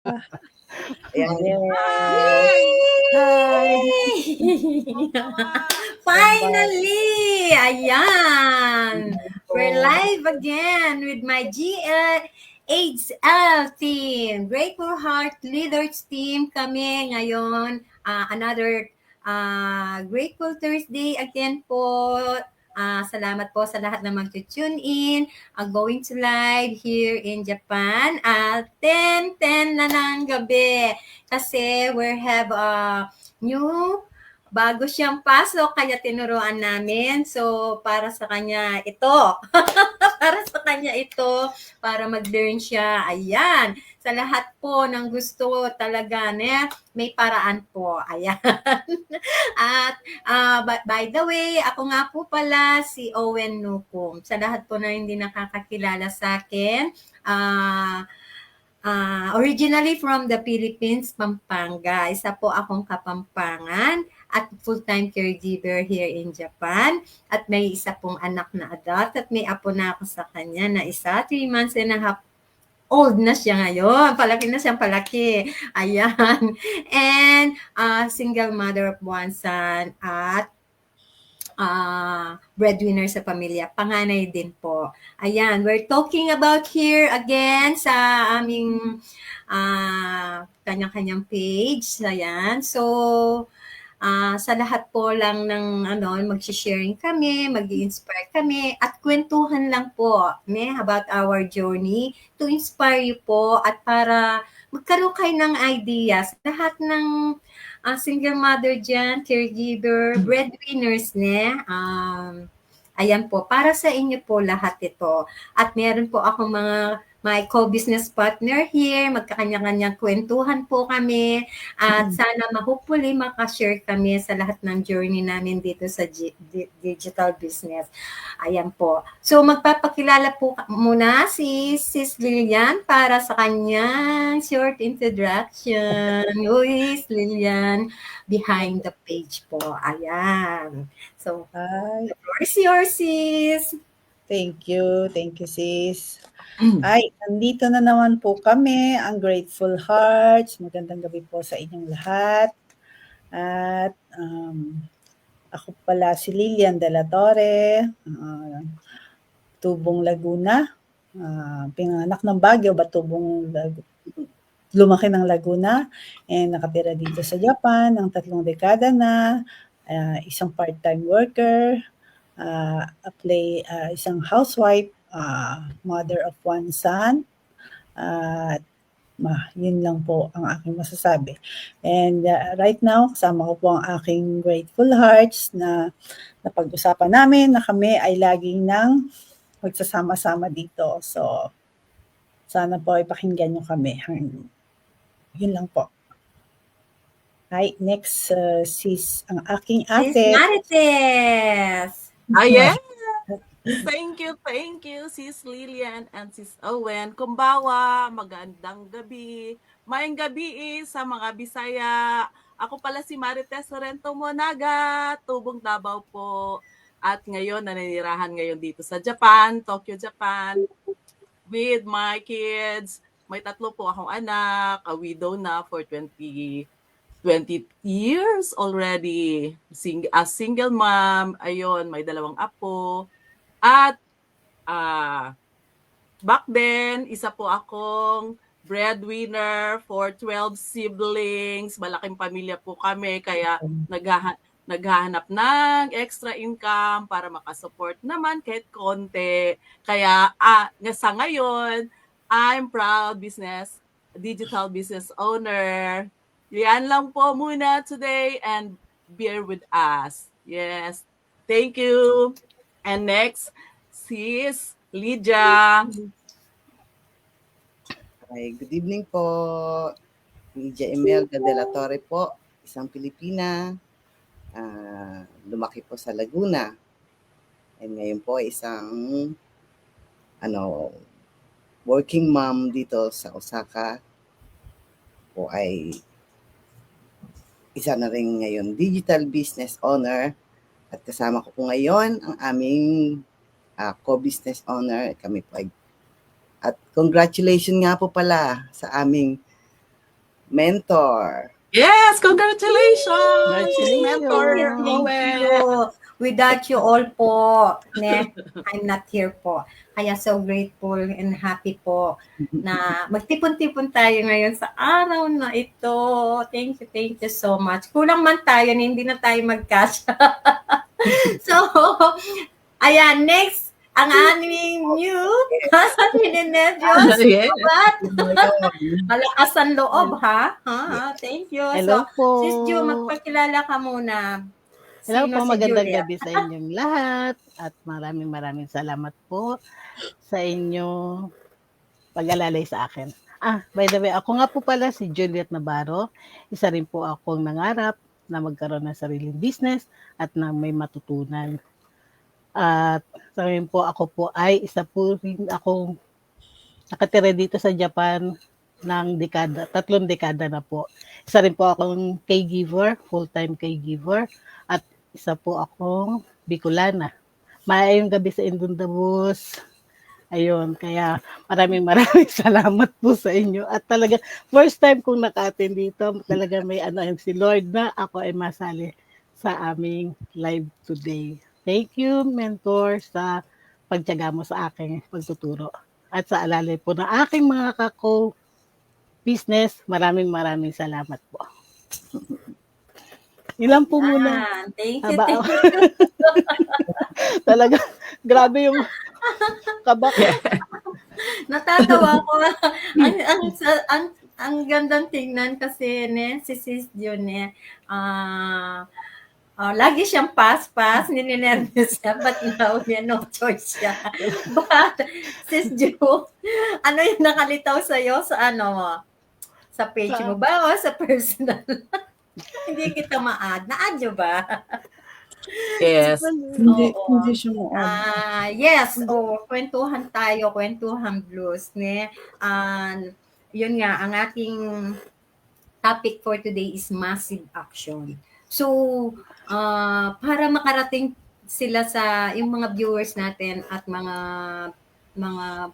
Ayan. Yes. Hi! Finally! Ayan! We're Po. live again with my GHL team. Grateful Heart Leaders team kami ngayon. Another Grateful Thursday again po. Salamat po sa lahat na mag-tune in. Going to live here in Japan at 10:10 na ng gabi. Kasi we have a new bago siyang pasok kaya tinuruan namin. So para sa kanya ito. Para sa kanya ito para mag-learn siya. Ayan. Sa lahat po ng gusto talaga may paraan po. Ayan. At by the way, ako nga po pala si Owen Nukum. Sa lahat po na hindi nakakakilala sa akin, originally from the Philippines, Pampanga. Isa po akong Kapampangan at full-time caregiver here in Japan. At may isa pong anak na adult at may apo na ako sa kanya na isa, 3 months and a half old na siya ngayon. Palaki na siyang palaki. Ayan. And single mother of one son at breadwinner sa pamilya. Panganay din po. Ayan, we're talking about here again sa aming kanya-kanyang page. Ayan, so sa lahat po lang ng mag-sharing kami, mag-inspire kami, at kwentuhan lang po about our journey to inspire you po at para magkaroon kayo ng ideas. Lahat ng single mother dyan, caregiver, breadwinners ayan po, para sa inyo po lahat ito. At meron po akong mga my co-business partner here, magkakanya-kanyang kwentuhan po kami at sana hopefully makashare kami sa lahat ng journey namin dito sa digital business. Ayan po. So magpapakilala po muna si Sis Lilian para sa kanyang short introduction. Who is Lilian behind the page po? Ayan. So, Hi. the floor is yours, sis. Thank you, sis. Ay, nandito na naman po kami, ang Grateful Hearts. Magandang gabi po sa inyong lahat. At ako pala si Lilian de la Torre, Tubong, Laguna. Pinanganak ng Baguio, lumaki ng Laguna, and nakatira dito sa Japan ng 3 dekada na, isang part-time worker, isang housewife, mother of one son, at yun lang po ang aking masasabi. And right now, kasama ko po ang aking Grateful Hearts na napag-usapan namin na kami ay laging nang magsasama-sama dito. So, sana po ay pakinggan nyo kami. Yun lang po. Hi, next, sis, ang aking ate. Sis Marites. Ayan. Thank you, Sis Lilian and Sis Owen. Kumbawa, magandang gabi. Maayong gabi sa mga Bisaya. Ako pala si Marites Sorrento Monaga, Tubong Davao po. At ngayon, naninirahan ngayon dito sa Japan, Tokyo, Japan, with my kids. May 3 po akong anak, a widow na for 20 years already. As single mom, ayun, may 2 apo. At back then, isa po akong breadwinner for 12 siblings. Malaking pamilya po kami, kaya naghahanap ng extra income para makasupport naman kahit konti. Kaya sa ngayon, I'm proud digital business owner. Yan lang po muna today and bear with us. Yes. Thank you. And next, Sis Lydia. Hi, good evening po. Lydia Imelda de la Torre po, isang Pilipina. Lumaki po sa Laguna. And ngayon po isang working mom dito sa Osaka. Po ay isa na rin ngayon digital business owner. At kasama ko po ngayon ang aming co-business owner. Kami po ay at congratulations nga po pala sa aming mentor. Yes, congratulations! Congratulations. Mentor Thank Owen. you. Without you all po, I'm not here po. Kaya so grateful and happy po na magtipon-tipon tayo ngayon sa araw na ito. Thank you so much. Kulang man tayo, hindi na tayo mag-cash. So, ayan, next, ang aming new Nephews. Yes. But, malakas ang loob, ha? Thank you. Hello So, po. Sis Ju, magpakilala ka muna. Hello Sino po, si magandang Julia? gabi sa inyong lahat. At maraming salamat po sa inyong pag-alalay sa akin. By the way, ako nga po pala si Juliet Navarro. Isa rin po akong nangarap na magkaroon ng sariling business at na may matutunan. At sa ngayon po, ako po ay isa po rin akong nakatira dito sa Japan ng 3 dekada na po. Isa rin po akong caregiver, full-time caregiver, at isa po akong Bicolana. Maayong gabi sa Indundabus. Ayun, kaya maraming salamat po sa inyo. At talaga, first time kong naka-attend dito, talaga may si Lord na ako ay masali sa aming live today. Thank you, mentor, sa pagtiyaga mo sa aking pagtuturo. At sa alalay po ng aking mga kako-business, maraming salamat po. Ilan po muna. Thank you. Talaga, grabe yung kabak. Natatawa ko. ang gandang tingnan kasi si Sis Ju lagi siyang pass, nininervous siya, but now no choice siya. But, Sis Ju, ano yung nakalitaw sa'yo sa sa page mo ba o sa personal? Hindi kita ma-add. Na-add nyo ba? Yes. Hindi siya mo Yes, kwentuhan tayo, kwentuhan blues. Yun nga, ang ating topic for today is massive action. So, para makarating sila sa yung mga viewers natin at mga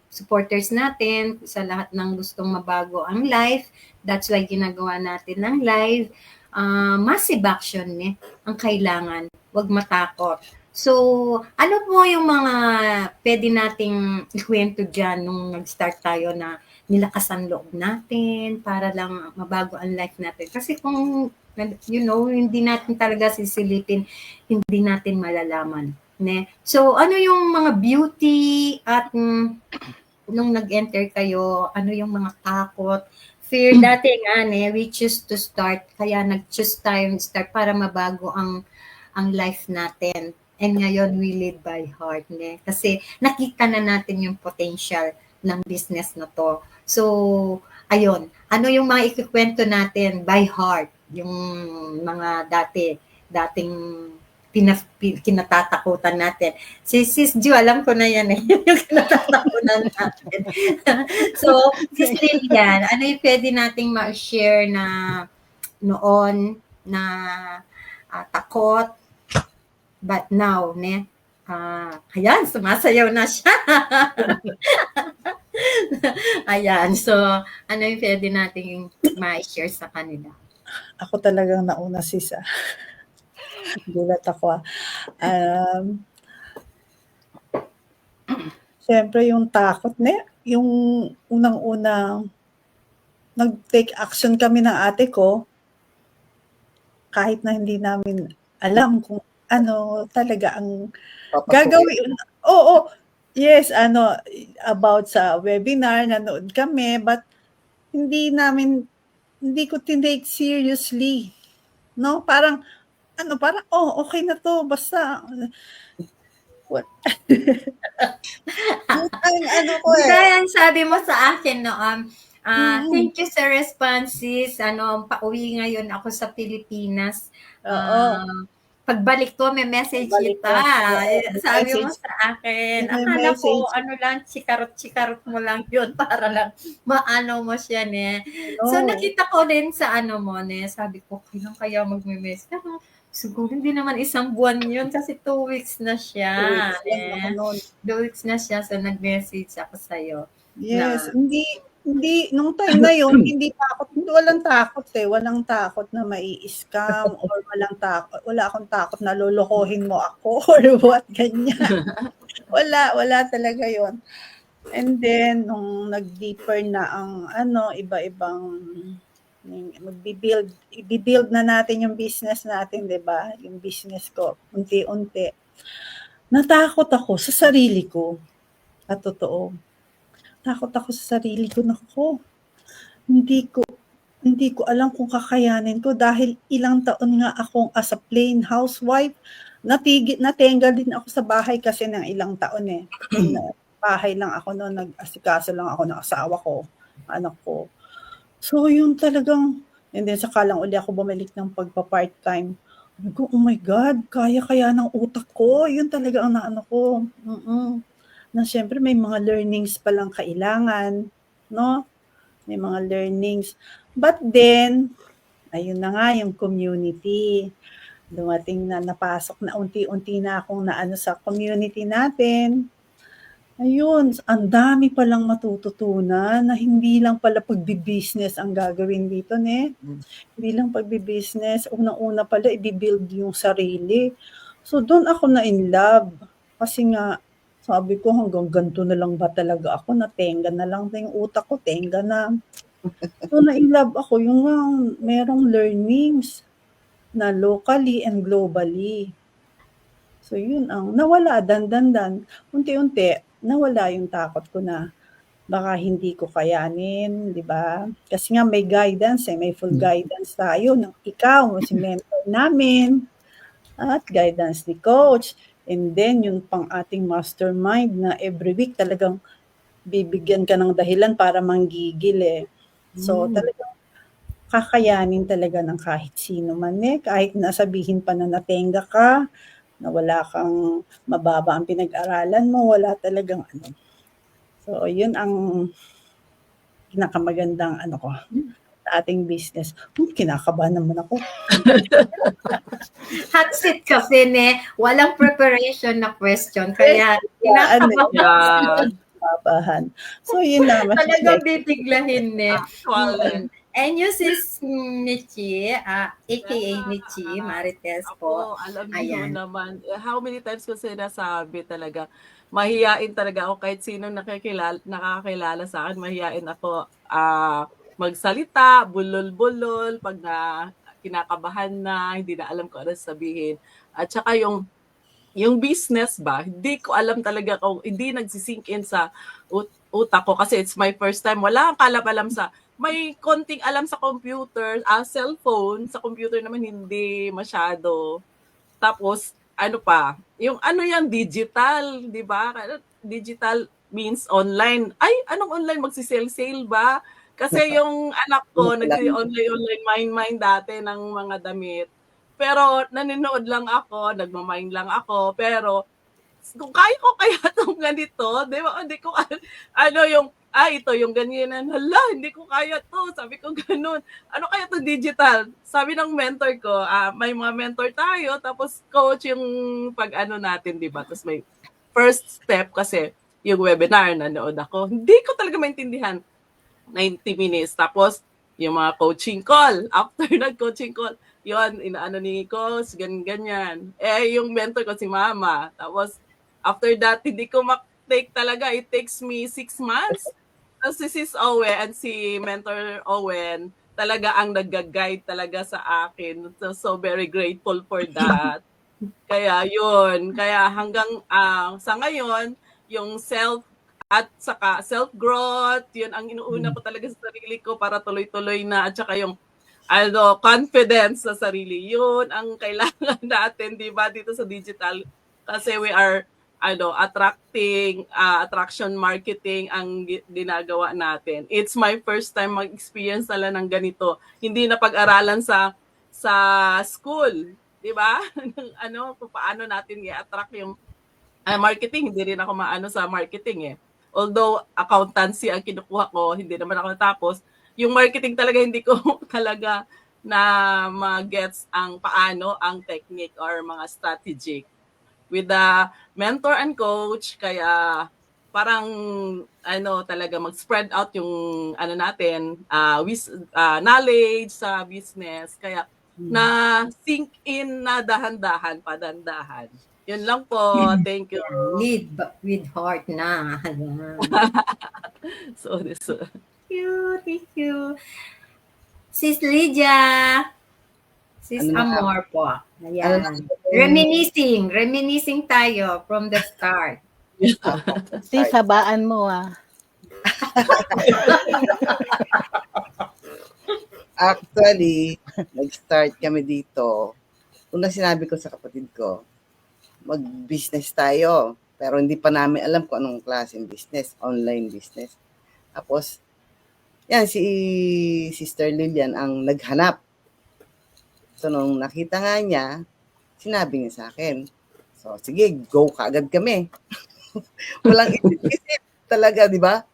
supporters natin sa lahat ng gustong mabago ang life, that's why ginagawa natin ng live. Massive action ang kailangan. Huwag matakot. So, ano po yung mga pwede nating ikwento dyan nung nag-start tayo na nilakas ang loob natin para lang mabago ang life natin? Kasi kung, hindi natin talaga sisilipin, hindi natin malalaman. So, ano yung mga beauty at nung nag-enter kayo, ano yung mga takot, fear dati nga, we choose to start, kaya nag-choose tayo start para mabago ang life natin. And ngayon, we live by heart. Kasi nakita na natin yung potential ng business na to. So, ayun, ano yung mga ikikwento natin by heart, yung mga dating kinatatakutan natin. Si Sis Ju, alam ko na yan yung kinatatakutan natin. So, Sis Lilian, ano yung pwede nating ma-share na noon na takot, but now, ayan, sumasayaw na siya. Ayan, so, ano yung pwede nating ma-share sa kanila? Ako talagang nauna, sis. Gulat ako. Siyempre yung takot yung unang-unang nag-take action kami ng ate ko, kahit na hindi namin alam kung ano talaga ang gagawin. Oo, yes, about sa webinar, nanood kami, but hindi ko tinake seriously. No? Parang, okay na to, basta, what? Kaya sabi mo sa akin noon, thank you sa responses. Pauwi ngayon ako sa Pilipinas. Pagbalik ko, may message kita. Sabi mo sa akin, akala ko, chikarot mo lang yun para lang maano mo siya, So, nakita ko din sa sabi ko, kaya magme-message. Pero, siguro hindi naman isang buwan yun kasi 2 weeks na siya. 2 weeks na siya, so nag-message ako sa'yo. Yes, Hindi, nung time na yun, hindi takot, walang takot walang takot na mai-scam or wala akong takot na lolokohin mo ako or what, ganyan. Wala talaga yon. And then, nung nag-deeper na ang iba-ibang i-build na natin yung business natin, di ba? Yung business ko, unti-unti. Natakot ako sa sarili ko. At totoo. Takot ako sa sarili ko. Naku, hindi ko alam kung kakayanin ko dahil ilang taon nga akong as a plain housewife. Natenga din ako sa bahay kasi ng ilang taon eh. Bahay lang ako noon, nag-asikaso lang ako ng asawa ko, anak ko. So yun talagang, and then saka lang uli ako bumalik ng pagpa-part-time. Sabi ko, oh my God, kaya ng utak ko. Yun talaga ang naano ko. Na syempre may mga learnings pa lang kailangan, no? May mga learnings. But then, ayun na nga yung community. Dumating na, napasok na unti-unti na akong naano sa community natin. Ayun, ang dami palang matututunan na hindi lang pala pagbi-business ang gagawin dito, ne? Hindi lang pagbi-business, unang-una pala i-build yung sarili. So doon ako na in love. Kasi nga, sabi ko hanggang ganito na lang ba talaga ako, natenga na lang yung utak ko, tenga na. So na-in love ako, yung merong learnings na locally and globally. So yun ang nawala, dan. Unti-unti, nawala yung takot ko na baka hindi ko kayanin, di ba? Kasi nga may guidance may full guidance tayo ng ikaw, si mentor namin, at guidance ni coach. And then yung pang ating mastermind na every week talagang bibigyan ka ng dahilan para manggigil eh. So talagang kakayanin talaga ng kahit sino man eh, kahit nasabihin pa na natenga ka, na wala kang mababa ang pinag-aralan mo, wala talagang ano. So, yun ang pinakamagandang ko sa ating business. Kinakabahan naman ako. Hot seat kasi walang preparation na question. Kaya, kinakabahan. So, yun na. Talagang bibiglahin Actually. And yung sis Michi, aka Michi Marites po. Ako, alam niyo naman, how many times ko sinasabi talaga, mahiyain talaga ako kahit sino nakakilala sa akin, mahiyain ako magsalita, bulol-bulol, pag kinakabahan na, hindi na alam ko ano sabihin. At saka yung business ba, hindi ko alam talaga kung hindi nagsisink in sa utak ko kasi it's my first time. Wala kang kalap-alam may konting alam sa computer, cellphone, sa computer naman hindi masyado. Tapos, yung yan, digital, di ba? Digital means online. Ay, anong online? Magsisale-sale ba? Kasi yung anak ko, nag-online mine dati ng mga damit. Pero nanonood lang ako, nagmamine lang ako, pero kung kaya ko kaya itong ganito, di ba? Hindi ko, ito yung ganyan. Hala, hindi ko kaya to. Sabi ko ganun. Ano kaya to digital? Sabi ng mentor ko, may mga mentor tayo, tapos coach yung natin, di ba? Tapos may first step kasi yung webinar, nanood ako. Hindi ko talaga maintindihan. 90 minutes. Tapos yung mga coaching call. After nag-coaching call, yun, inaano ni coach, ganyan. Yung mentor ko si mama. Tapos after that, hindi ko take talaga. It takes me 6 months. Tapos si Sis Owen and si Mentor Owen talaga ang nag-guide talaga sa akin. So very grateful for that. Kaya yun. Kaya hanggang sa ngayon, yung at saka self-growth, yun ang inuuna ko talaga sa sarili ko para tuloy-tuloy na. At saka yung confidence sa sarili. Yun ang kailangan natin, di ba, dito sa digital. Kasi we are attraction marketing ang ginagawa natin. It's my first time mag-experience talaga ng ganito. Hindi na pag-aralan sa school, 'di ba? Kung paano natin i-attract yung marketing, hindi rin ako maano sa marketing eh. Although accountancy ang kinukuha ko, hindi naman ako natapos. Yung marketing talaga hindi ko talaga na ma-gets ang paano ang technique or mga strategic with the mentor and coach. Kaya parang talaga mag-spread out yung natin, knowledge sa business. Kaya na sink in na dahan-dahan, padandahan. Yun lang po. Thank you. Lead with heart na. Ayan. Sorry. Thank you. Sis Lydia. Sis Ano na? Amor po. Ano Ayan. na? Reminiscing tayo from the start. Sis, habaan mo Actually, nag-start kami dito. Una sinabi ko sa kapatid ko, mag-business tayo. Pero hindi pa namin alam kung anong klaseng business, online business. Tapos, yan, si Sister Lilian ang naghanap. So, nung nakita nga niya, sinabi niya sa akin. So, sige, go kaagad kami. Walang isip-isip talaga, di ba?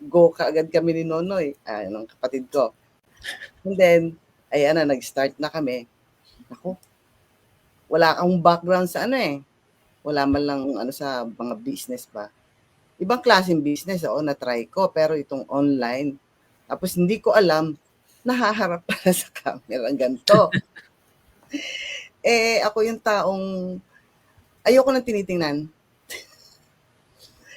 Go kaagad kami ni Nonoy, ng kapatid ko. And then, ayan na, nag-start na kami. Ako, wala akong background sa wala man lang sa mga business ba. Ibang klaseng business, na-try ko, pero itong online, tapos hindi ko alam, nahaharap pala sa camera ganito. Ako yung taong, ayoko nang tinitingnan.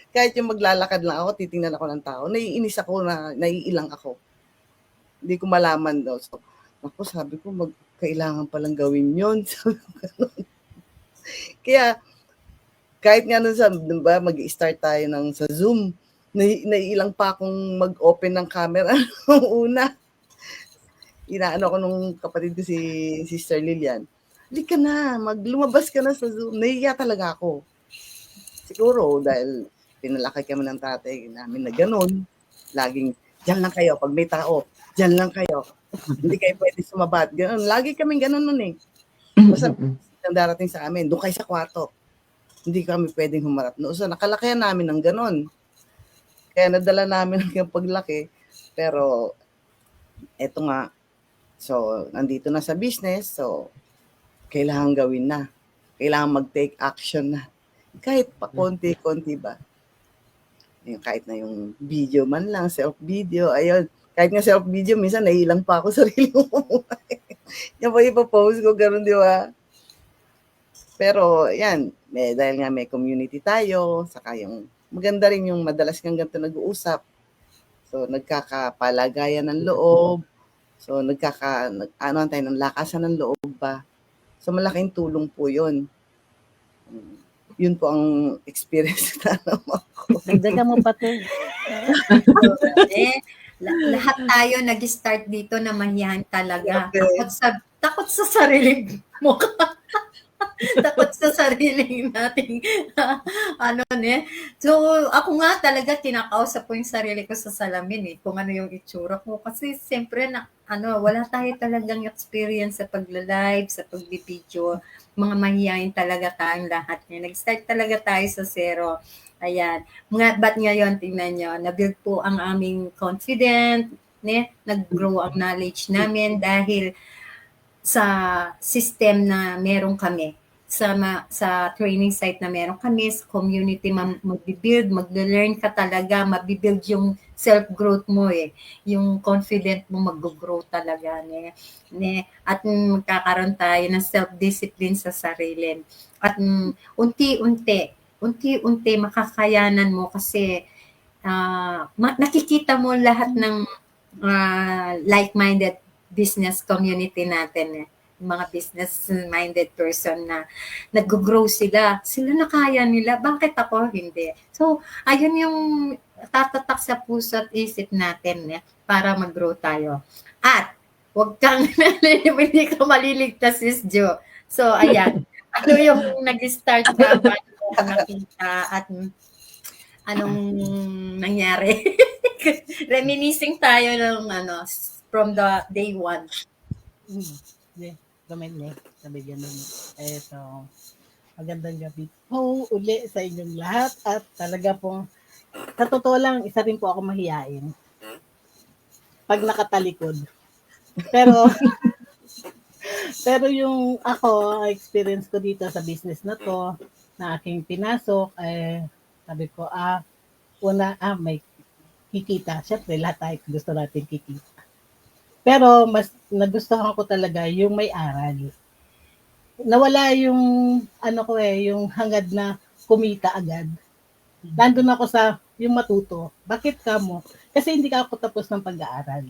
Kahit yung maglalakad lang ako, titingnan ako ng tao, naiinis ako, naiilang ako. Hindi ko malaman daw. So, sabi ko, kailangan palang gawin yun. Sabi ko, ganun. Kaya, kahit nga nun diba, mag-start tayo sa Zoom, naiilang pa akong mag-open ng camera nung una. Inaano ko nung kapatid ko si Sister Lilian, hindi ka na, lumabas ka na sa Zoom. Nahiya talaga ako. Siguro dahil pinalaki kami ng tatay namin na ganun. Laging, dyan lang kayo. Pag may tao, dyan lang kayo. Hindi kayo pwede sumabat. Ganun. Lagi kaming ganun nun eh. Basta ang darating sa amin, doon kayo sa kwarto. Hindi kami pwedeng humarap. No? So, nakalakihan namin ng ganun. Kaya nadala namin ang paglaki. Pero, eto nga. So, nandito na sa business. So, kailangan gawin na. Kailangan mag-take action na. Kahit pa konti-konti ba. Kahit na yung video man lang, self-video. Ayun. Kahit nga self-video, minsan naiilang pa ako sarili mo. Yan pa ipapost ko, ganun, di ba? Pero, yan, dahil nga may community tayo, saka yung, maganda rin yung madalas kang ganito nag-uusap. So, nagkakapalagayan ng loob. So, tayo ng lakasan ng loob ba? So, malaking tulong po yun. Yun po ang experience na naman ko. Dagdagan mo pa to. Lahat tayo nag-start dito na mahihain talaga. Okay. Takot sa sarili mo. Takot sa sarili nating So, ako nga talaga kinakausap ko yung sarili ko sa salamin kung ano yung itsura ko. Kasi siyempre wala tayo talagang experience sa pagla-live, sa pag-video. Mga mahihain talaga tayong lahat. Nag-start talaga tayo sa zero. Ayan. But ngayon, tingnan nyo, na-build po ang aming confidence, nag-grow ang knowledge namin dahil sa system na meron kami. Sa training site na meron kami, sa community mag-build, mag-learn ka talaga, mabibuild yung self-growth mo yung confident mo mag-grow talaga at magkakaroon tayo ng self-discipline sa sarili. At unti-unti makakayanan mo kasi nakikita mo lahat ng like-minded business community natin mga business-minded person na nag-grow sila nakaya nila, bakit ako hindi? So, ayun yung tatatak sa puso at isip natin para mag-grow tayo. At, huwag kang hindi ka maliligtas, Sis Jo. So, ayan. Ano yung nag-start ka, paano mo nakita at anong nangyari? Reminiscing tayo ng from the day one. Sabi ganun. So, magandang gabi po uli sa inyong lahat at talaga pong sa totoo lang, isa rin po ako mahiyain pag nakatalikod. Pero yung experience ko dito sa business na to, na aking pinasok, sabi ko, una, may kikita. Siyempre, lahat tayo gusto natin kikita. Pero mas nagustuhan ko talaga yung may aral. Nawala yung, yung hangad na kumita agad. Nandun ako sa yung matuto. Bakit ka mo? Kasi hindi ka ako tapos ng pag-aaral.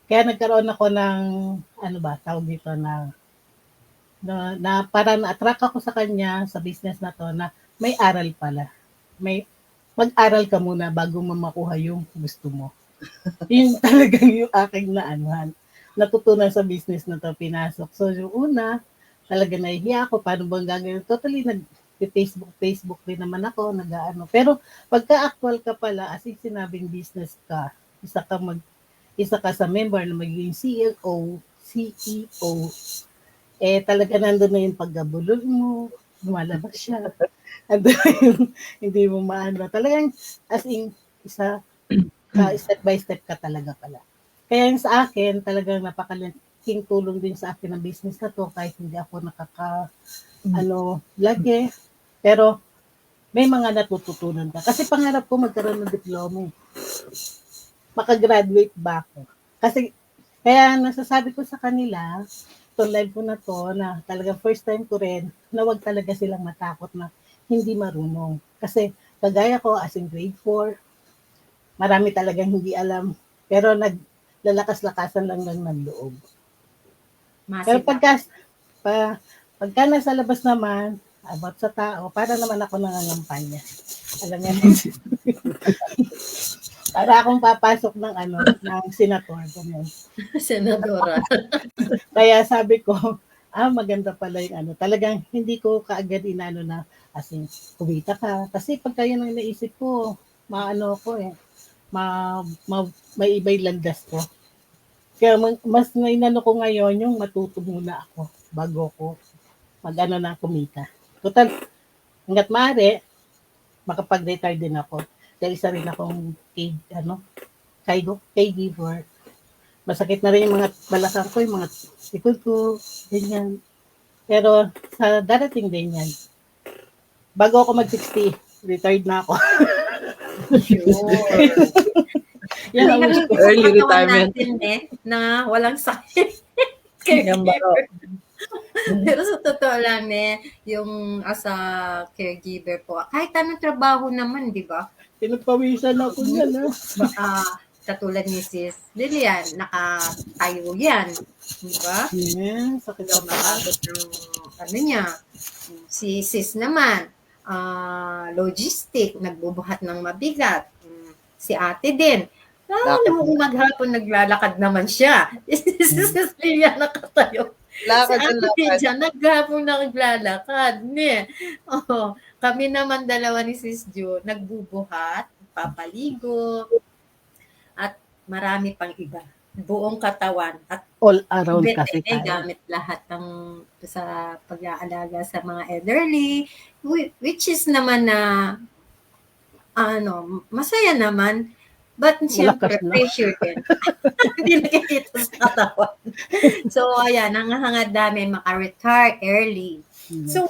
Kaya nagkaroon ako ng, tawag dito na parang na-attract ako sa kanya, sa business na to, na may aral pala. Mag-aral ka muna bago mo makuha yung gusto mo. Yun talagang yung aking natutunan sa business na to, pinasok. So yung una, talaga nahihiya ako, paano bang gagawin? Totally Facebook din naman ako, Pero pagka-actual ka pala, as in sinabing business ka, isa ka sa member na magiging CEO, talaga nandun na yung pagkabulol mo, lumalabas siya. Andun na yung hindi mo maano. Talagang as in, step by step ka talaga pala. Kaya yung sa akin, talagang napakalaking tulong din sa akin ng business na to, kahit hindi ako lagi. Pero may mga natututunan ka. Kasi pangarap ko magkaroon ng diploma. Makagraduate ba ako? Kasi, kaya nasasabi ko sa kanila, itong live ko na to, na talagang first time ko rin, na wag talaga silang matakot na hindi marunong. Kasi, kagaya ko, as in grade 4, marami talagang hindi alam. Pero naglalakas-lakasan lang ng loob. Pero pagka nasa labas naman, about sa tao, para naman ako nangangampanya. Alam niya, para akong papasok ng senator. Senadora. Kaya sabi ko, maganda pala yung Talagang hindi ko kaagad na, as in, kumita ka. Kasi pagka yun ang naisip ko, may iba'y landas ko. Kaya mas nainano ko ngayon yung matuto muna ako bago ko na kumita. Total, hanggat maaari, makapag-retire din ako. Dahil isa rin akong caregiver. Masakit na rin yung mga balakang ko, yung mga likod ko, ganyan. Pero sa darating din yan. Bago ako mag-60, retired na ako. Sure. Yan ang wish ko. Early retirement. Natin, na walang sakit. Yan ba? Pero sa totoo lang, yung as a caregiver po, kahit anong trabaho naman, di ba? Pinagpawisan ako niyan, Katulad ni Sis Lilian, nakatayo yan. Di ba? Yeah, sakit So, maabot ng niya. Si Sis naman, logistic, nagbubuhat ng mabigat. Si ate din. Nung maghapon naglalakad naman siya. Si Sis Lilian nakatayo. Lakad Si ate din siya, naghapon naglalakad. Kami naman dalawa ni Sis Jo, nagbubuhat, papaligo, at marami pang iba. Buong katawan at all around kasi tayo. Gamit lahat ng sa pag-aalaga sa mga elderly, which is naman na masaya naman, but siyempre pressure din. Hindi nakikita sa katawan. So ayan, nanghahangad namin maka-retire early. So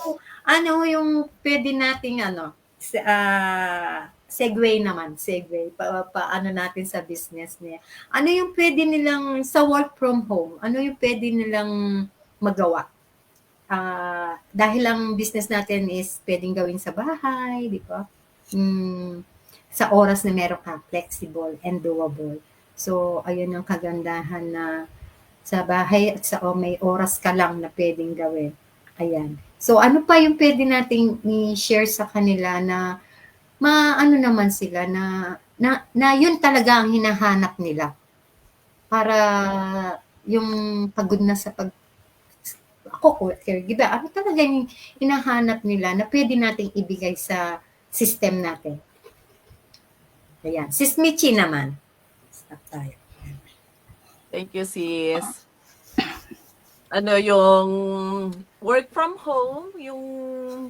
yung pwede nating segue naman, paano natin sa business niya. Ano yung pwede nilang sa work from home? Ano yung pwede nilang magawa? Dahil ang business natin is pwedeng gawin sa bahay, di ba? Sa oras na meron ka, flexible and doable. So, ayun yung kagandahan na sa bahay at may oras ka lang na pwedeng gawin. Ayan. So, ano pa yung pwede nating i-share sa kanila na naman sila na yun talaga ang hinahanap nila para yung pagod na sa caregiver, ano talaga yung hinahanap nila na pwede nating ibigay sa system natin. Ayan. Sis Michi naman. Stop tayo. Thank you, sis. Yung work from home, yung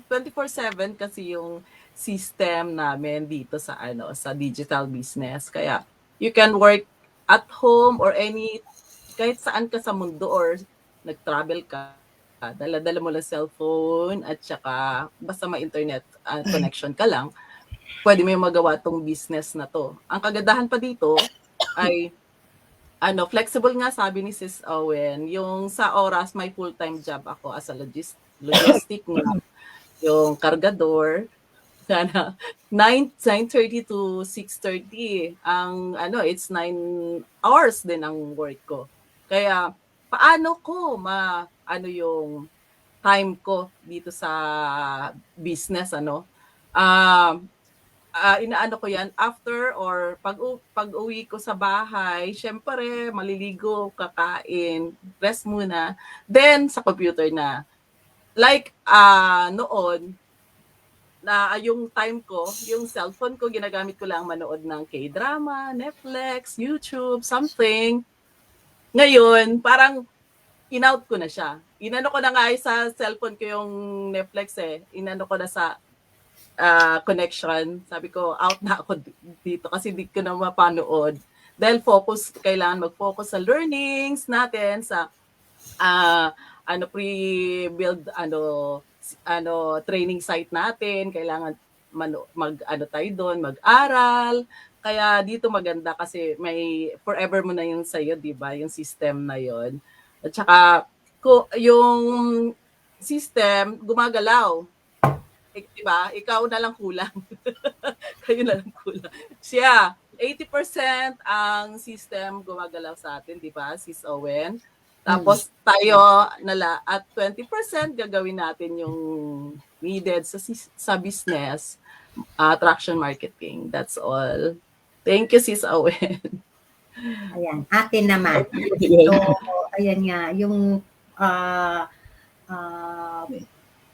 24/7 kasi yung system namin dito sa digital business. Kaya you can work at home or kahit saan ka sa mundo or nag-travel ka, dala-dala mo lang cellphone at saka basta may internet connection ka lang. pwede mo yung magawa tong business na to. Ang kagandahan pa dito ay flexible nga sabi ni Sis Owen, yung sa oras may full-time job ako as a logistic nga, yung kargador, sana 9:30 to 6:30 ang it's 9 hours din ang work ko. Kaya paano ko yung time ko dito sa business inaano ko yan after or pag-uwi ko sa bahay, syempre maliligo, kakain, rest muna, then sa computer na. Like noon na yung time ko, yung cellphone ko ginagamit ko lang manood ng K-drama, Netflix, YouTube, something. Ngayon, parang in-out ko na siya. Inano ko na nga sa cellphone ko yung Netflix Inano ko na sa connection. Sabi ko, out na ako dito kasi di ko na mapanood. Dahil kailangan mag-focus sa learnings natin, sa pre-build training site natin, kailangan tayo doon, mag-aral. Kaya dito maganda kasi may forever mo na yung sa'yo, di ba? Yung system na yon. At saka, yung system gumagalaw. Diba? Ikaw na lang kulang. Kayo na lang kulang. Siya, 80% ang system gumagalaw sa atin, di ba? Sis Owen. Tapos tayo at 20% gagawin natin yung needed sa business, traction marketing. That's all. Thank you, Sis Owen. Ayan, atin naman. So, ayan nga, yung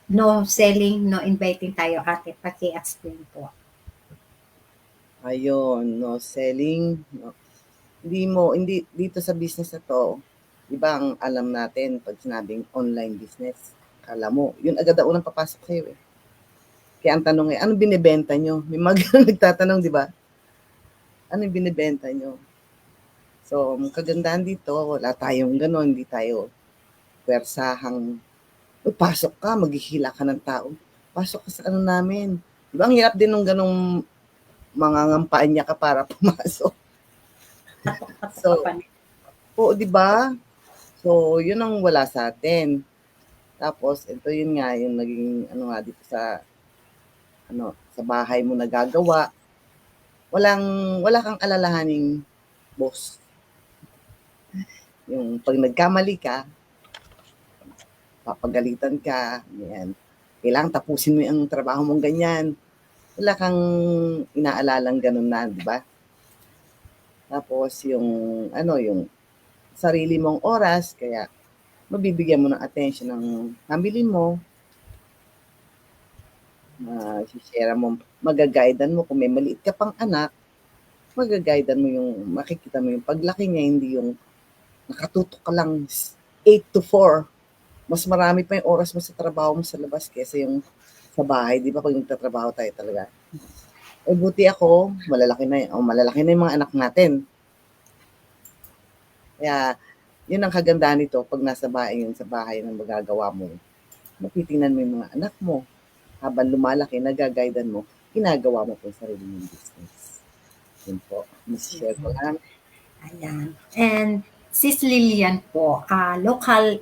no selling, no inviting tayo, ate. Paki-explain po. Ayun, no selling. No. Hindi dito sa business na to, iba ang alam natin pag sinabing online business. Kala mo, yun agad ang unang papasok sa'yo Kaya ang tanong ano binibenta nyo? May mga nagtatanong, di ba? Ano yung binibenta nyo? So, ang kagandahan dito, wala tayong gano'n, hindi tayo pwersahang pasok ka, maghihila ka ng tao. Pasok ka sa namin. Diba, ang hirap din ng ganong mangangampanya ka para pumasok. So, di ba? So, yun ang wala sa atin. Tapos, ito yun nga, yung naging, dito sa bahay mo nagagawa. Wala kang alalahaning boss. Yung pag nagkamali ka, papagalitan ka, yan. Kailangan tapusin mo yung trabaho mong ganyan. Wala kang inaalalang ganun na, di ba? Tapos yung sarili mong oras, kaya mabibigyan mo ng attention ng family mo. Share mo, magaguidean mo kung may maliit ka pang anak, magaguidean mo makikita mo yung paglaki niya, hindi yung nakatutok ka lang 8 to 4. Mas marami pa yung oras mo sa trabaho mo sa labas kaysa yung sa bahay, di ba? Pag nagtatrabaho tayo talaga. Buti ako, malalaki na yung mga anak natin. Kaya, yun ang kagandahan nito pag nasa bahay yun, sa bahay ng magagawa mo. Mapitingnan mo yung mga anak mo. Habang lumalaki, nagaguidean mo, ginagawa mo po yung sarili mong business. Yun po. Mas-share ko lang. Ayan. And Sis Lilian po, local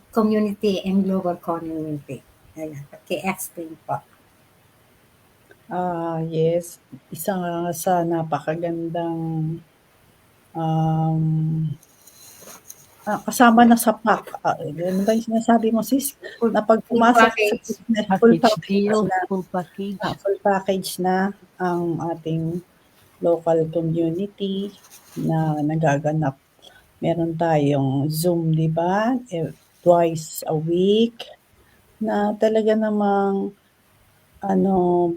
community and global community. Ayan, paki-explain po. Yes, isa nga sa napakagandang kasama na sa pack. Ano ba yung sinasabi mo, sis? Na pag pumasok sa business, full package na ang ating local community na nagaganap. Meron tayong Zoom, di ba? Twice a week na talaga namang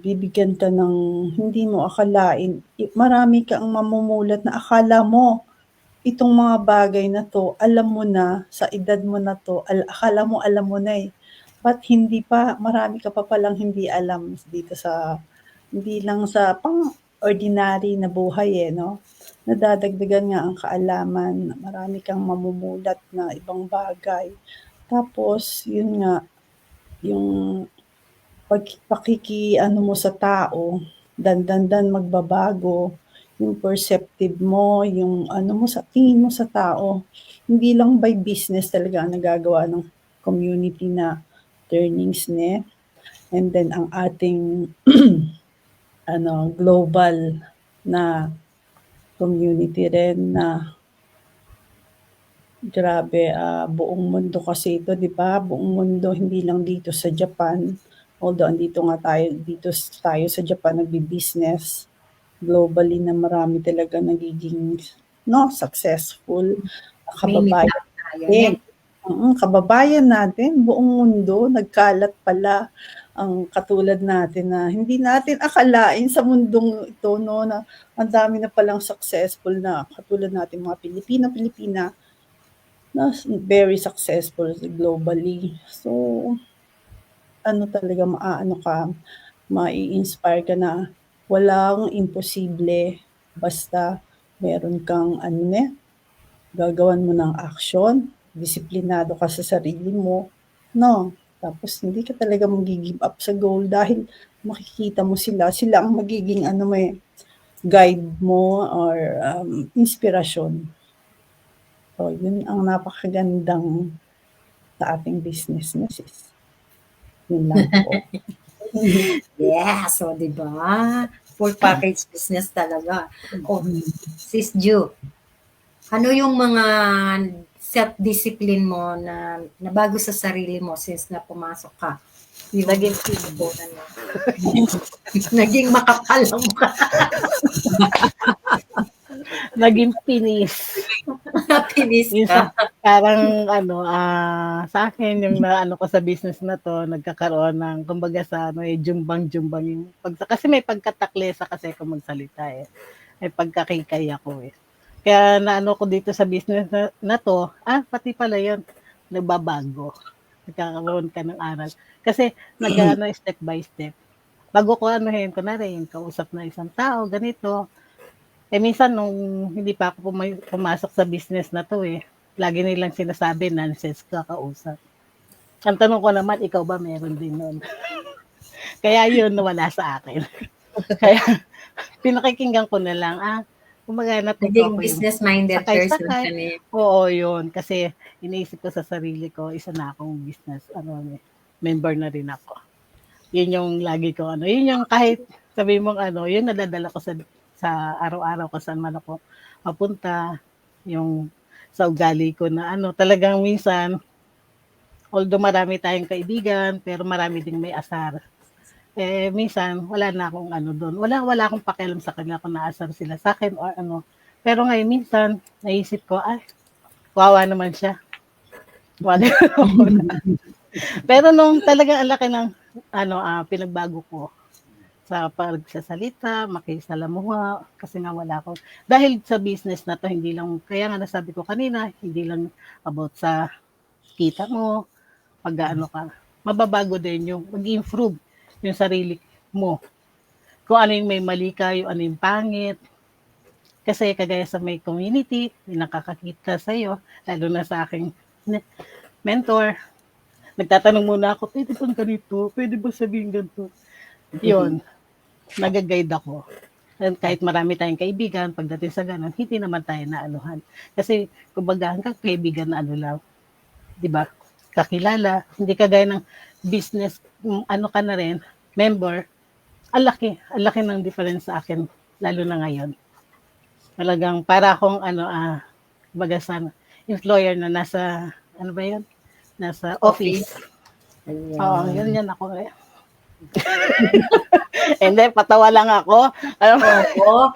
bibigyan ka ng hindi mo akalain. Marami kang mamumulat na akala mo itong mga bagay na to, alam mo na, sa edad mo na to, akala mo alam mo na But hindi pa, marami ka pa palang hindi alam dito hindi lang sa pang-ordinary na buhay no? Nadadagdagan nga ang kaalaman, marami kang mamumulat na ibang bagay. Tapos, yun nga, yung ano mo sa tao, dan magbabago yung perceptive mo, yung ano mo sa tingin mo sa tao. Hindi lang by business talaga ang nagagawa ng community na turnings ne. And then ang ating global na community rin na grabe, buong mundo kasi ito, 'di ba? Buong mundo, hindi lang dito sa Japan. Although andito nga tayo sa Japan nagbi-business globally na marami talaga nagiging successful. May Kababayan meetup tayo. natin. Kababayan natin, buong mundo, nagkalat pala ang katulad natin na hindi natin akalain sa mundong ito, no, na ang dami na palang successful na katulad natin mga Pilipina na very successful globally. So, talaga mai-inspire ka na walang imposible basta meron kang gagawan mo ng action, disiplinado ka sa sarili mo, no? Tapos hindi ka talaga mag-give up sa goal dahil makikita mo sila ang magiging guide mo or inspirasyon. So, yun ang napakagandang sa ating business na sis. Yun lang po. Yeah, so di ba? Full package business talaga. Oh, Sis Ju, ano yung mga self-discipline mo na bago sa sarili mo since na pumasok ka? Yung Naging naging makapal ang mukha. Naging pinis. Pinis Minsan, ka. parang sa akin yung naano ko sa business na to, nagkakaroon ng kumbaga sa jumbang-jumbang yung kasi may pagkataklesa kasi ako magsalita eh. May pagkakikay ako eh. Kaya naano ko dito sa business na to, pati pala yun, nagbabago. Nagkakaroon ka ng aral. Kasi step by step. Bago ko kunwari, yung kausap na isang tao, ganito. Minsan nung hindi pa ako pumasok sa business na to lagi nilang sinasabi, nonsense ka kausap. Ang tanong ko naman, ikaw ba meron din nun? Kaya yun, nawala sa akin. Kaya pinakikinggan ko na lang, kumbaga natuto Naging ako business-minded person sakay-sakay. kami. Oo, yun. Kasi iniisip ko sa sarili ko, isa na akong business, member na rin ako. Yun yung lagi ko, yun yung kahit sabi mong yun nadadala ko sa araw-araw ko saan man ako mapunta, yung sa ugali ko na talagang minsan, although marami tayong kaibigan, pero marami ding may asar. Minsan, wala na akong doon. Wala akong pakialam sa kanila kung naasar sila sa akin or Pero ngayon, minsan, naisip ko, wawa naman siya. Pero nung talagang ang laki ng pinagbago ko, sa pagsasalita, makisalamuha, kasi nga wala ako. Dahil sa business na to, hindi lang, kaya nga nasabi ko kanina, hindi lang about sa kita mo, pag ka, mababago din yung mag-improve yung sarili mo. Kung ano yung may mali ka, yung ano yung pangit. Kasi kagaya sa may community, may nakakakita sa'yo, lalo na sa aking mentor, nagtatanong muna ako, pwede bang ganito? Pwede ba sabihin ganito? Yun. Nag-guide ako. And kahit marami tayong kaibigan, pagdating sa ganun, hindi naman tayo naanuhan. Kasi, kumbaga, hanggang kaibigan na lang, di ba? Kakilala, hindi kagaya ng business, ka na rin, member, ang laki ng difference sa akin, lalo na ngayon. Talagang para akong, kumbaga sana, employer na nasa, nasa office. Oo, yun ako eh. Hindi, patawa lang ako. Oo.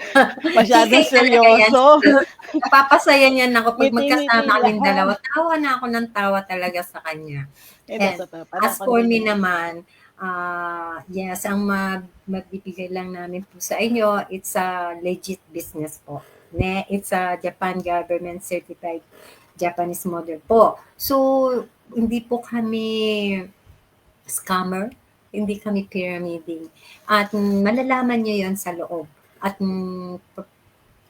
Masyadong seryoso. Napapasaya niyan ako pag Ngiti-ngiti magkasama kaming lang. dalawa. Tawa na ako ng tawa talaga sa kanya. And as for me naman, yes, ang magbibigay lang namin po sa inyo, it's a legit business po. It's a Japan government certified Japanese model po. So, hindi po kami scammer, hindi kami pyramiding. At malalaman nyo yon sa loob. At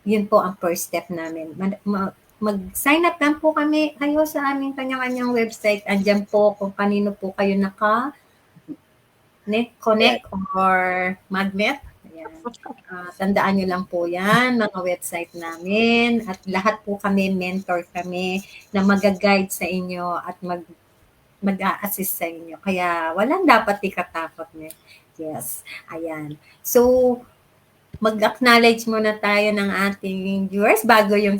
yun po ang first step namin. Mag-sign up lang po kayo sa aming kanya-kanyang website. Andyan po kung kanino po kayo connect or magnet. Ayan. Tandaan nyo lang po yan, mga website namin. At lahat po kami, mentor kami na mag-guide sa inyo at mag-a-assist sa inyo. Kaya walang dapat ikatakot niya. Yes. Ayan. So, mag-acknowledge muna tayo ng ating viewers bago yung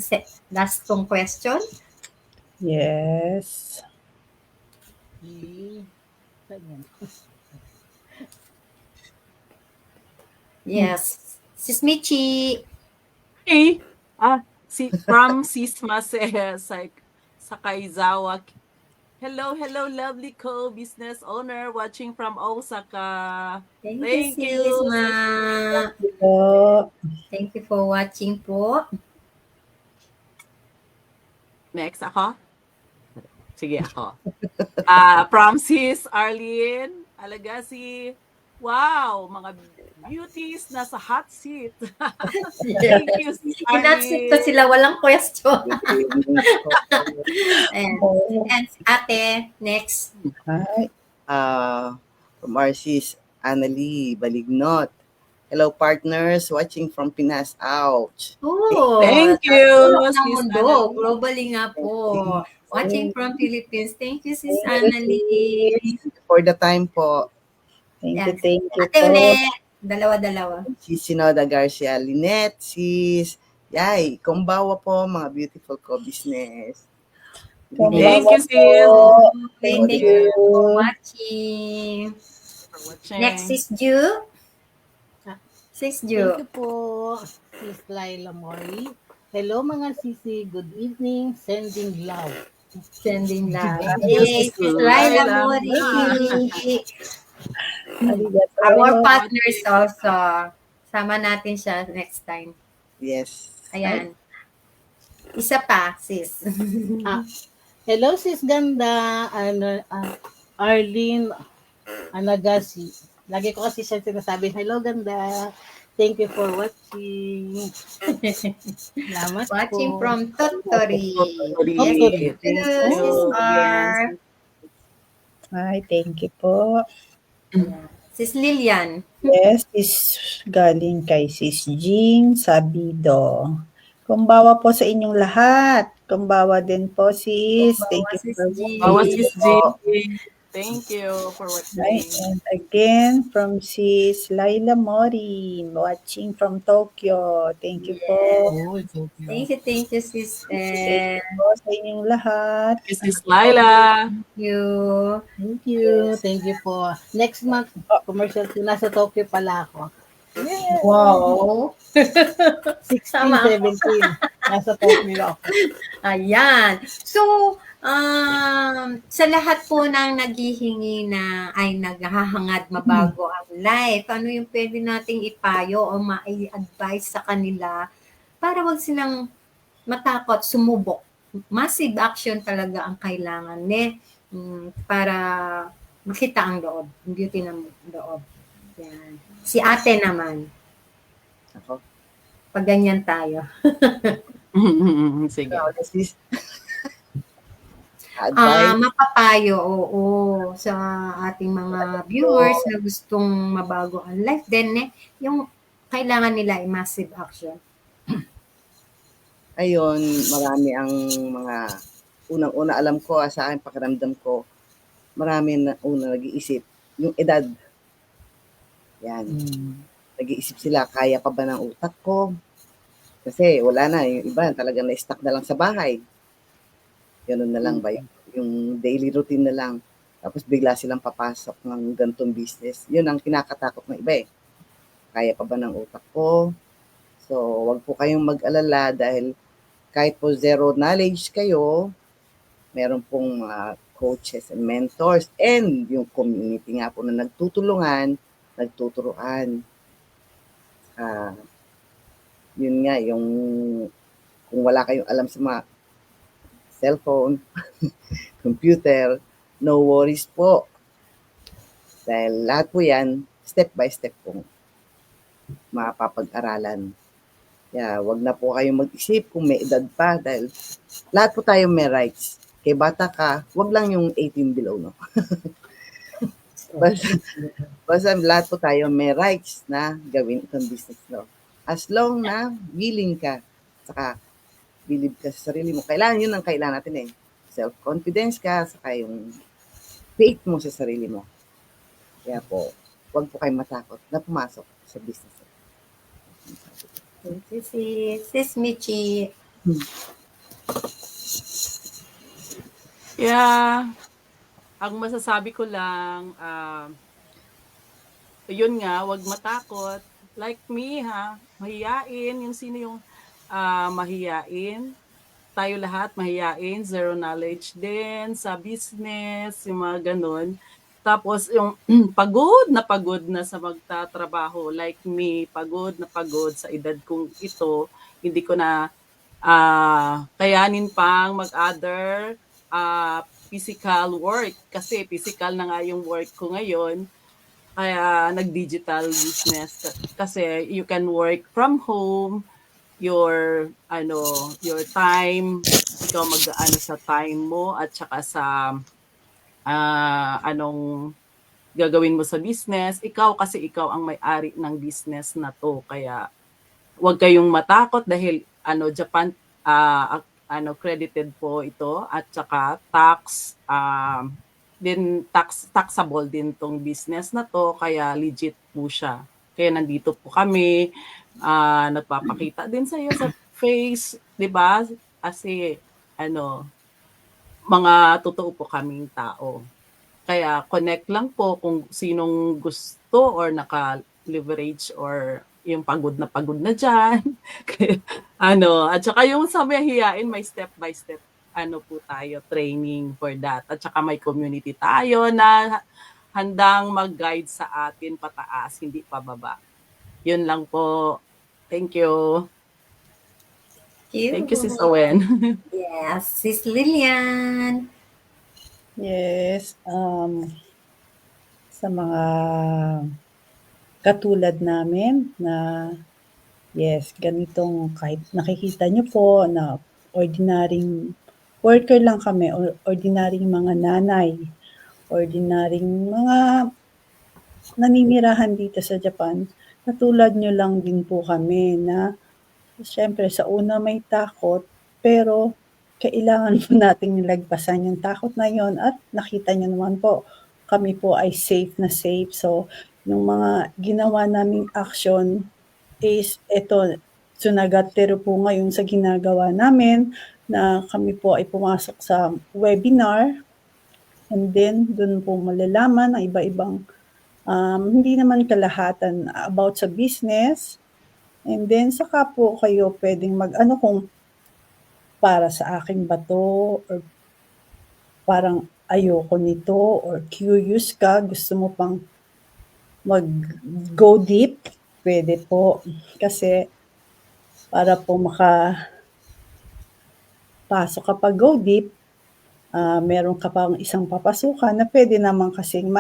last kong question. Yes. Yes. Sis Michi. Hey, from Sisma Sakaizawa. Hello, lovely co-business owner watching from Osaka. Thank you, you. sis Ma. Po. Thank you for watching po. Next ako. Sige ako. From Sis Arlene Alagasi. Wow, mga beauties nasa hot seat. Thank you, Sis Inatsit Arlene. ko sila, walang question. And ate, next. Hi. From our sis, Annalie Balignot. Hello, partners watching from Pinas. Ouch. Oh, Thank you, Tulog ng Sis mundo. Annalie. Globally nga po. Watching from Philippines. Thank you, Sis Annalie. For the time po, Thank Yes. you Ate po. ulit. Dalawa-dalawa. si Sinoda Garcia Lynette, sis Yay, kumbawa po mga beautiful co-business. Thank you, sis. Thank Thank you you. for watching. For watching. Next, Sis Ju. Sis Ju. Thank you po, Sis Laila Mori. Hello mga sisi, good evening, sending love. Sending love. you, Hey, Sis Sis Laila Laila. Mori. Arigato. Our partners also. Sama natin siya next time. Yes. Ayan. Isa pa, sis. Hello sis ganda, Arlene Anagasi. Lagi ko kasi siya sinasabi, hello ganda. Thank you for watching. Salamat Watching po. from Totori. Yes, Yes, sis R. Hi, thank you po. Sis Lilian. Yes, is galing kay Sis Jing Sabido. Kumbawa po sa inyong lahat. Kumbawa din po, sis. Thank you Sis for Jing. Bawa watching. Sis Jing. Thank you for Right, watching. and again from Sis Laila Mori, watching from Tokyo. Thank you po. Thank you, sis. Thank you po sa inyong lahat. Sis Laila. Thank you. Thank you. Thank you po. Next month, commercial po. Nasa Tokyo pala ako. Wow. 16, Tama. 17. Nasa Tokyo ako. Ayan. So, sa lahat po ng naghihingi na ay naghahangad mabago ang life, ano yung pwede nating ipayo o ma-advise sa kanila para wag silang matakot, sumubok. Massive action talaga ang kailangan para makita ang loob, ang beauty ng loob. Yan. Si ate naman, Ako. pag ganyan tayo. Sige. Sis. Advice. Mapapayo, oo, sa ating mga viewers na gustong mabago ang life. Then, yung kailangan nila ay massive action. Ayun, marami ang mga unang-una alam ko, sa akin pakiramdam ko, marami na una nag-iisip. Yung edad. Yan. Nag-iisip sila, kaya pa ba ng utak ko? Kasi wala na, yung iba talagang na-stuck na lang sa bahay. Ganun na lang ba yung daily routine na lang. Tapos bigla silang papasok ng ganitong business. Yun ang kinakatakot ng iba eh. Kaya pa ba ng utak ko? So, wag po kayong mag-alala dahil kahit po zero knowledge kayo, meron pong mga coaches and mentors and yung community nga po na nagtutulungan, nagtuturuan. Yun nga, yung kung wala kayong alam sa mga cellphone, computer, no worries po. Dahil lahat po yan, step by step po mapapag-aralan. Kaya wag na po kayong mag-isip kung may edad pa dahil lahat po tayo may rights. Kay bata ka, wag lang yung 18 below, no? Basta lahat po tayo may rights na gawin itong business, no? As long na willing ka, saka believe ka sa sarili mo. Kailangan yun ang kailangan natin eh. Self-confidence ka, saka yung faith mo sa sarili mo. Kaya po, huwag po kayong matakot na pumasok sa business. Thank you, Sis Michi. Yeah. Ang masasabi ko lang, yun nga, wag matakot. Like me, mahiyain. Yung sino yung mahiyain. Tayo lahat mahiyain. Zero knowledge din sa business, yung mga ganun. Tapos yung pagod na sa magtatrabaho. Like me, pagod sa edad kong ito. Hindi ko na kayanin pang mag-other physical work. Kasi physical na nga yung work ko ngayon. Kaya nag-digital business. Kasi you can work from home. Your time, ikaw mag-ano sa time mo at saka sa anong gagawin mo sa business. Ikaw kasi ikaw ang may-ari ng business na to. Kaya huwag kayong matakot dahil Japan credited po ito at saka taxable din tong business na to, kaya legit po siya. Kaya nandito po kami, nagpapakita din sa iyo sa face, 'di ba? Kasi mga totoo po kaming tao. Kaya connect lang po kung sinong gusto or naka-leverage or yung pagod na dyan. At saka yung sa mahihiyain, may step by step po tayo, training for that. At saka may community tayo na handang mag-guide sa atin pataas, hindi pababa. Yun lang po. Thank you. Thank you, Sis Owen. Yes, Sis Lilian. Yes, sa mga katulad namin na yes, ganitong kahit nakikita nyo po na ordinaryong worker lang kami, ordinaryong mga nanay, ordinaryong mga naninirahan dito sa Japan, katulad nyo lang din po kami na siyempre sa una may takot, pero kailangan po nating nilagpasan yung takot na yon at nakita nyo naman po, kami po ay safe na safe. So, yung mga ginawa naming action is ito, sunagatero po ngayon sa ginagawa namin na kami po ay pumasok sa webinar and then doon po malalaman ang iba-ibang hindi naman kalahatan about sa business. And then, saka po kayo pwedeng mag-ano kung para sa akin ba to or parang ayoko nito or curious ka, gusto mo pang mag-go deep, pwede po. Kasi para po makapasok ka pa go deep, meron ka pang isang papasukan na pwede naman kasing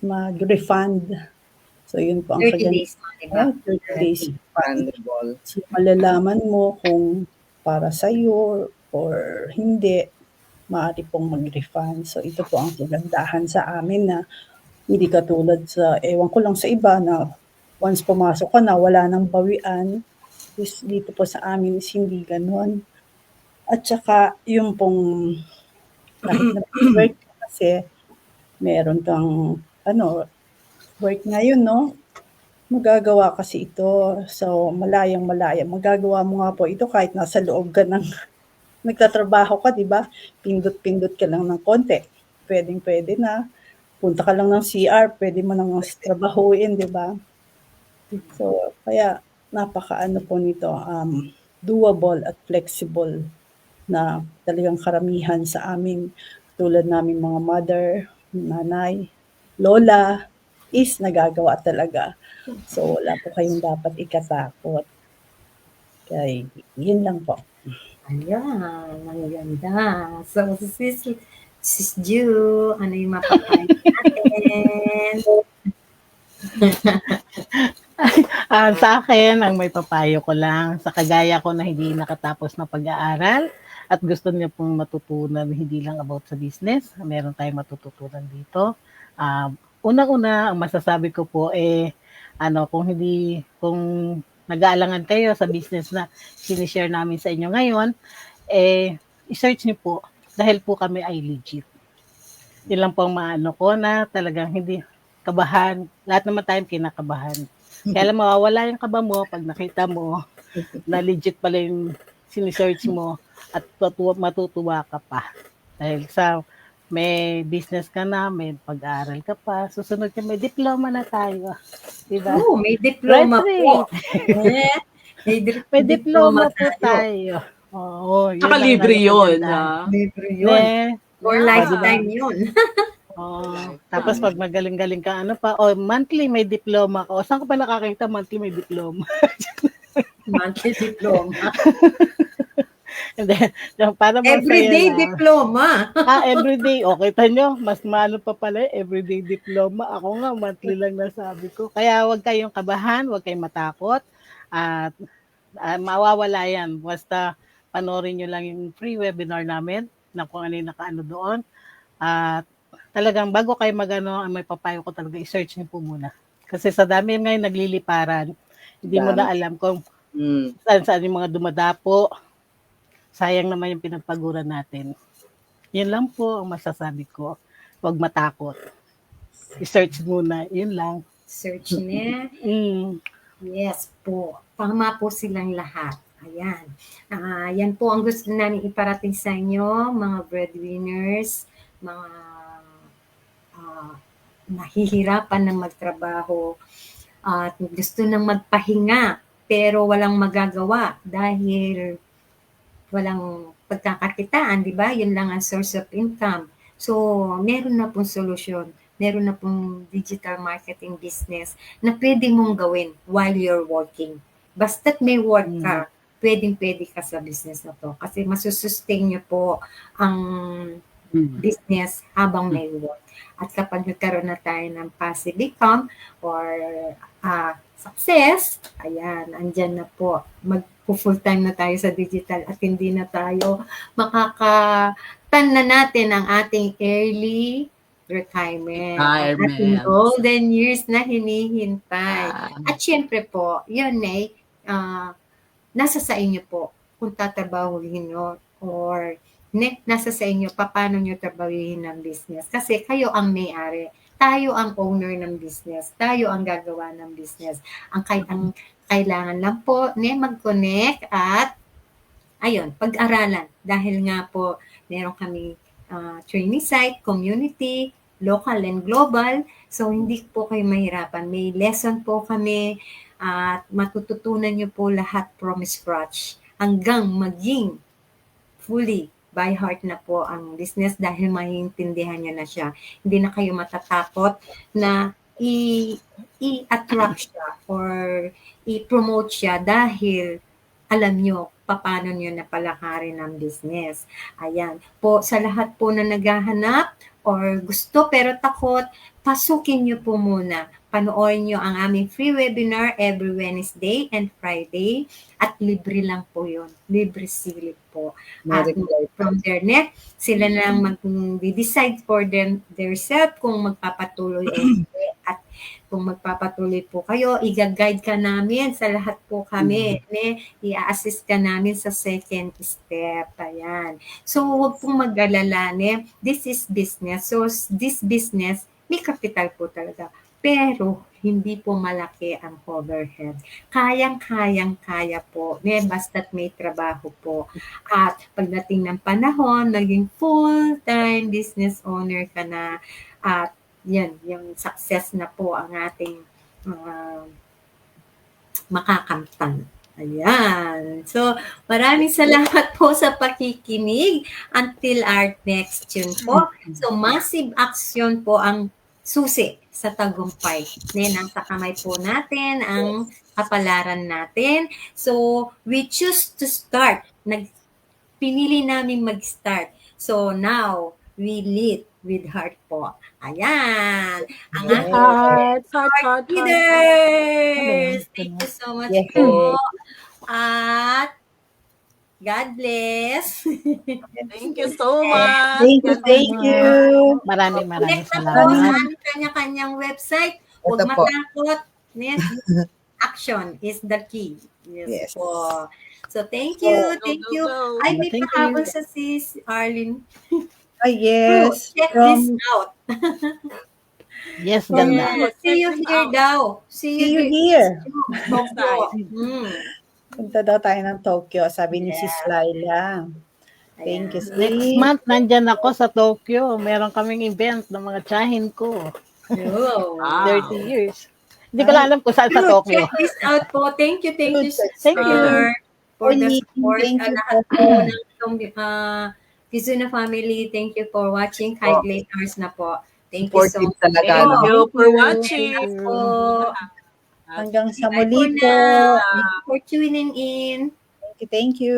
mag-refund. So, yun po ang 30 days. 30 days. Fundable. So, malalaman mo kung para sa'yo or hindi, maaari pong mag-refund. So, ito po ang kagandahan sa amin na hindi katulad sa, ewan ko lang sa iba na once pumasok ka na, wala nang bawian. Dito po sa amin is hindi ganon. At saka, yung pong work kasi, meron kang, work ngayon, no? Magagawa kasi ito. So, malayang-malaya. Magagawa mo nga po ito kahit nasa loob ka ng nagtatrabaho ka, di ba? Pindot-pindot ka lang ng konti. Pwedeng-pwede na. Punta ka lang ng CR, pwede mo nang trabahuin, di ba? So, kaya napaka-ano po nito, doable at flexible na talagang karamihan sa amin, tulad namin mga mother, nanay, lola, is nagagawa talaga. So, wala po kayong dapat ikatakot. Kaya, yun lang po. Ayan, ang ganda. So, Sis Ju, ano yung mapapain natin? Sa akin, ang may papayo ko lang, sa kagaya ko na hindi nakatapos na pag-aaral at gusto niyo pong matutunan hindi lang about sa business, meron tayong matututunan dito. Unang-una, ang masasabi ko po kung nag-aalangan kayo sa business na sinishare namin sa inyo ngayon, i-search niyo po dahil po kami ay legit. Yun lang po ang maano ko na talagang hindi kabahan. Lahat naman tayong kinakabahan. Kaya lang mawawala yung kaba mo pag nakita mo na legit pala yung sinisearch mo at matutuwa ka pa. Dahil sa may business ka na, may pag-aaral ka pa, susunod ka, may diploma na tayo. Diba? Oh, may diploma Right, po. May diploma po tayo. Oo, yun Saka lang libre ang yun. kagandahan. Libre yun. For lifetime yun. Tapos pag magaling-galing ka, monthly may diploma ka. O saan ka pa nakakita monthly may diploma? Monthly diploma. And then, para masaya Everyday lang. diploma. Everyday. O, kita nyo, mas maano pa pala, everyday diploma. Ako nga, monthly lang nasabi ko. Kaya huwag kayong kabahan, huwag kayong matakot. At mawawala yan. Basta panoorin nyo lang yung free webinar namin na kung ano yung nakaano doon. At talagang bago kayo may papayo ko talaga, i-search nyo po muna. Kasi sa dami ngayon nagliliparan, hindi mo na alam kung saan yung mga dumadapo. Sayang naman yung pinagpaguran natin. Yun lang po ang masasabi ko. Huwag matakot. I-search muna. Yun lang. Search niya. Yes po. Tama po silang lahat. Ayan. Yan po ang gusto namin iparating sa inyo, mga breadwinners, mga nahihirapan ng magtrabaho at gusto nang magpahinga pero walang magagawa dahil walang pagkakakitaan, di ba? Yun lang ang source of income. So, meron na pong solusyon. Meron na pong digital marketing business na pwede mong gawin while you're working. Basta't may work ka, pwedeng-pwede ka sa business na to. Kasi masusustain nyo po ang business habang may work. At kapag nagkaroon na tayo ng passive income or success, ayan, andyan na po. Full time na tayo sa digital at hindi na tayo makakatan na natin ang ating early retirement. Ang ating golden years na hinihintay. At syempre po, yun nasa sa inyo po kung tatrabahuhin nyo or nasa sa inyo paano nyo trabahuhin ng business. Kasi kayo ang may-ari. Tayo ang owner ng business. Tayo ang gagawa ng business. Ang kailangan lang po mag-connect at ayun, pag-aralan. Dahil nga po, meron kami training site, community, local and global. So, hindi po kayo mahirapan. May lesson po kami at matututunan nyo po lahat from scratch hanggang maging fully by heart na po ang business dahil maiintindihan nyo na siya. Hindi na kayo matatakot na i-attract siya or i-promote siya dahil alam nyo paano nyo napalakarin ang business. Ayan. Po, sa lahat po na naghahanap or gusto pero takot, pasukin nyo po muna. Panoorin nyo ang aming free webinar every Wednesday and Friday at libre lang po yun. Libre silip po. At from their net, sila na lang mag-decide for themselves kung magpapatuloy o hindi. At kung magpapatuloy po kayo, i-guide ka namin sa lahat po kami. I-assist ka namin sa second step. Ayan. So, huwag pong mag-alala. This is business. So, this business, may kapital po talaga. Pero, hindi po malaki ang overhead. Kaya po. Basta't may trabaho po. At pagdating ng panahon, naging full-time business owner ka na. At yan, yung success na po ang ating makakamtan. Ayan. So, maraming salamat po sa pakikinig until our next tune po. So, massive action po ang susi sa tagumpay. Nasa kamay po natin ang kapalaran natin. So, we choose to start. Pinili namin mag-start. So, now, we lead with heart po. Ayan. Ang Heart. leaders. Thank you so much po. At God bless. Thank you so much. Thank you. Maraming Connect na po salamat. sa aming kanya-kanyang website. Huwag Ito po. matakot. Yes. Action is the key. Yes. Yes, po. So, thank you. Go, Thank go, you. go. Ay, may Thank pahabol you. sa sis Arlene. Yes. Check this From, out. Yes, ganda. Yes. See you here daw. see you here. Tokyo. Punta daw tayo ng Tokyo, sabi ni Sis Yes. Laila. Thank you, Ayan. Next Sis. month, nandyan ako sa Tokyo. Meron kaming event ng mga tsahin ko. Oh. Wow. 30 years. Hindi ko lang alam kung saan sa Tokyo. Check this out po. Thank you, Thank sister. you. For the Pauline, support. thank you Lahat po. po ng Kizuna family, thank you for watching. Calculators na po. Thank you so Supportive much. talaga. Thank No? you for Thank watching. you. Po. Hanggang sa Bye muli for po. now. Thank you for tuning in. Thank you.